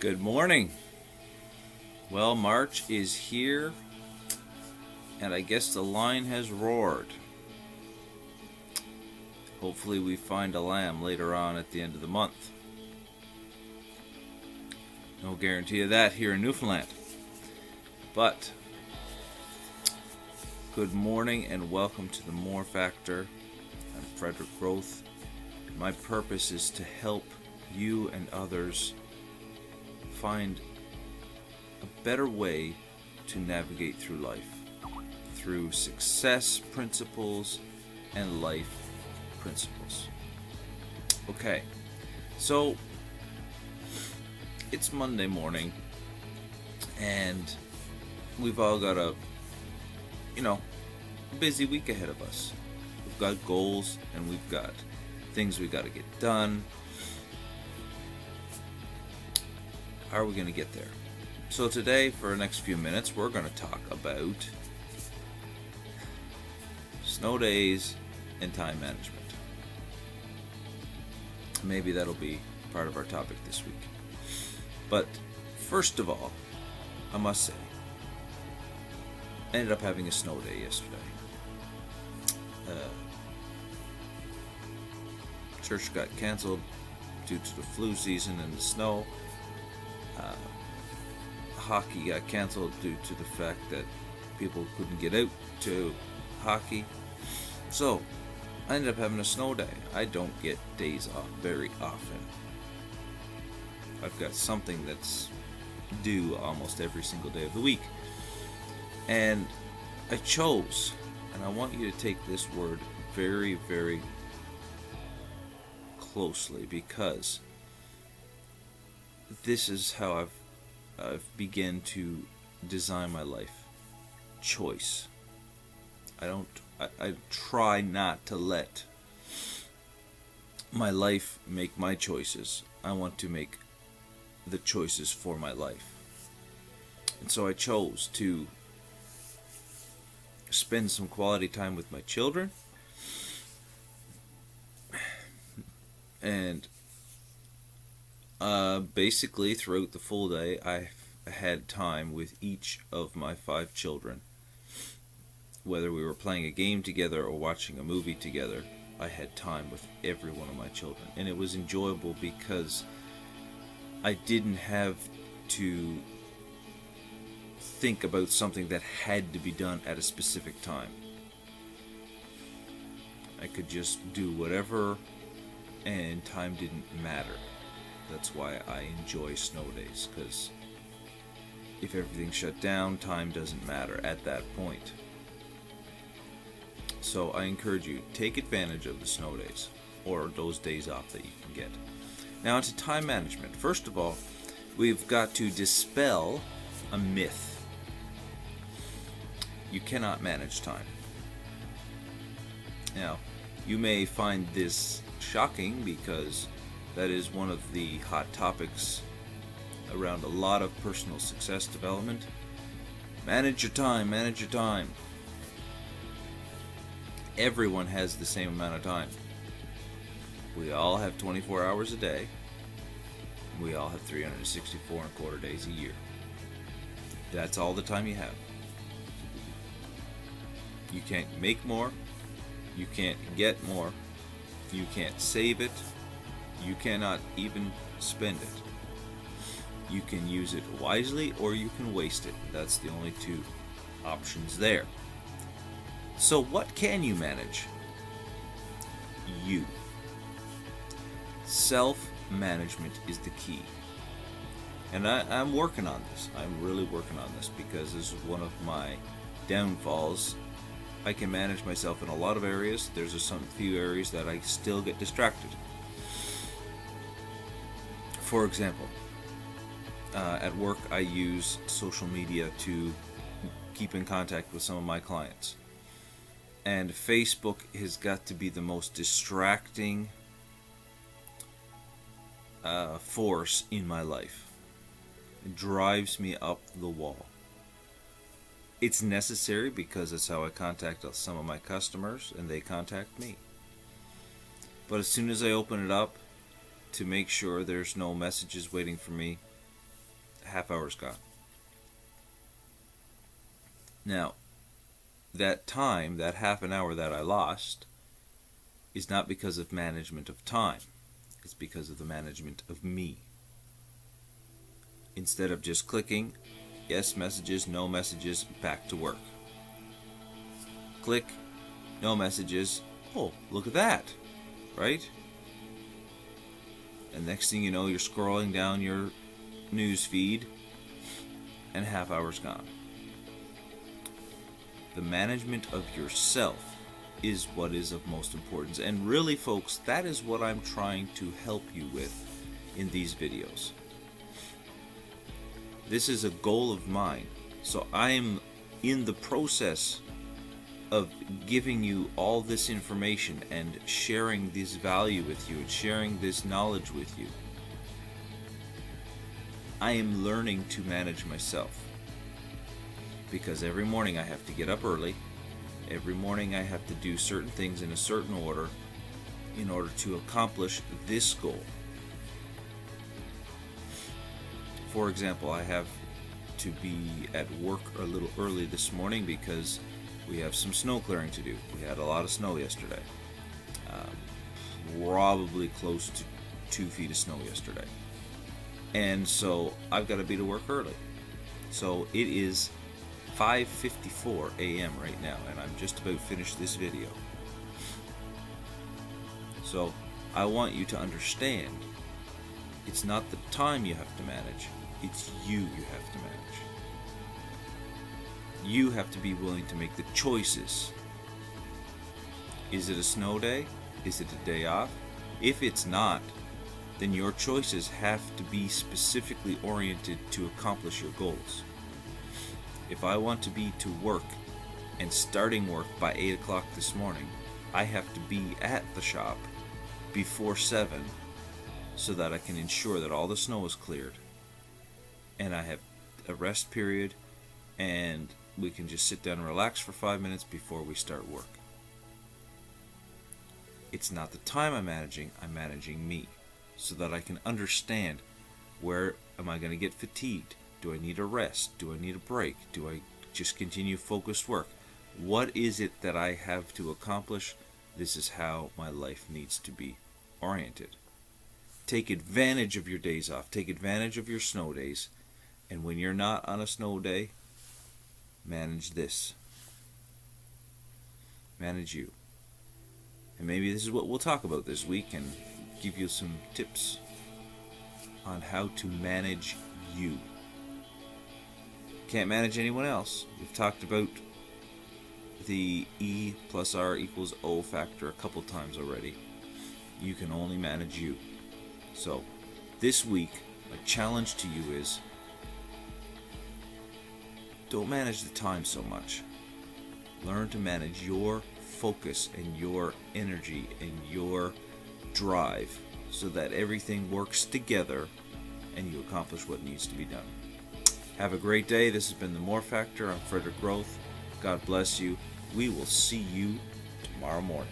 Good morning. Well, March is here, and I guess the lion has roared. Hopefully we find a lamb later on at the end of the month. No guarantee of that here in Newfoundland. But, good morning and welcome to the More Factor. I'm Frederick Roth. My purpose is to help you and others find a better way to navigate through life, through success principles and life principles. Okay, so it's Monday morning and we've all got a busy week ahead of us. We've got goals and we've got things we got to get done. How are we going to get there? So today, for the next few minutes, we're going to talk about snow days and time management. Maybe that'll be part of our topic this week. But first of all, I must say, I ended up having a snow day yesterday. Church got canceled due to the flu season and the snow. Hockey got canceled due to the fact that people couldn't get out to hockey. So, I ended up having a snow day. I don't get days off very often. I've got something that's due almost every single day of the week. And I chose, and I want you to take this word very, very closely, because this is how I've begun to design my life. Choice. I try not to let my life make my choices. I want to make the choices for my life. And so I chose to spend some quality time with my children. And basically throughout the full day, I had time with each of my 5 children. Whether we were playing a game together or watching a movie together, I had time with every one of my children. And it was enjoyable because I didn't have to think about something that had to be done at a specific time. I could just do whatever, and time didn't matter. That's why I enjoy snow days, because if everything's shut down, time doesn't matter at that point. So I encourage you, take advantage of the snow days, or those days off that you can get. Now onto time management. First of all, we've got to dispel a myth. You cannot manage time. Now, you may find this shocking because that is one of the hot topics around a lot of personal success development. Manage your time, manage your time. Everyone has the same amount of time. We all have 24 hours a day. We all have 364 and a quarter days a year. That's all the time you have. You can't make more. You can't get more. You can't save it. You cannot even spend it. You can use it wisely or you can waste it. That's the only 2 options there. So what can you manage? You. Self-management is the key. And I'm working on this. I'm really working on this because this is one of my downfalls. I can manage myself in a lot of areas. There's some few areas that I still get distracted. For example, at work I use social media to keep in contact with some of my clients. And Facebook has got to be the most distracting force in my life. It drives me up the wall. It's necessary because it's how I contact some of my customers and they contact me. But as soon as I open it up to make sure there's no messages waiting for me, half hour's gone. Now, that time, that half an hour that I lost, is not because of management of time. It's because of the management of me. Instead of just clicking, yes messages, no messages, back to work. Click, no messages, oh, look at that, right? And next thing you know, you're scrolling down your news feed and half hour's gone. The management of yourself is what is of most importance. And really, folks, that is what I'm trying to help you with in these videos. This is a goal of mine. So I am in the process of giving you all this information and sharing this value with you and sharing this knowledge with you. I am learning to manage myself. Because every morning I have to get up early. Every morning I have to do certain things in a certain order in order to accomplish this goal. For example, I have to be at work a little early this morning because we have some snow clearing to do. We had a lot of snow yesterday. Probably close to 2 feet of snow yesterday. And so I've got to be to work early. So it is 5:54 a.m. right now, and I'm just about finished this video. So I want you to understand, it's not the time you have to manage, it's you have to manage. You have to be willing to make the choices. Is it a snow day? Is it a day off? If it's not, then your choices have to be specifically oriented to accomplish your goals. If I want to be to work and starting work by 8 o'clock this morning, I have to be at the shop before 7 so that I can ensure that all the snow is cleared and I have a rest period and we can just sit down and relax for 5 minutes before we start work. It's not the time I'm managing me so that I can understand where am I going to get fatigued. Do I need a rest? Do I need a break? Do I just continue focused work? What is it that I have to accomplish? This is how my life needs to be oriented. Take advantage of your days off. Take advantage of your snow days. And when you're not on a snow day, manage this. Manage you. And maybe this is what we'll talk about this week and give you some tips on how to manage you. Can't manage anyone else. We've talked about the E plus R equals O factor a couple times already. You can only manage you. So this week, my challenge to you is don't manage the time so much. Learn to manage your focus and your energy and your drive so that everything works together and you accomplish what needs to be done. Have a great day. This has been The More Factor. I'm Frederick Groth. God bless you. We will see you tomorrow morning.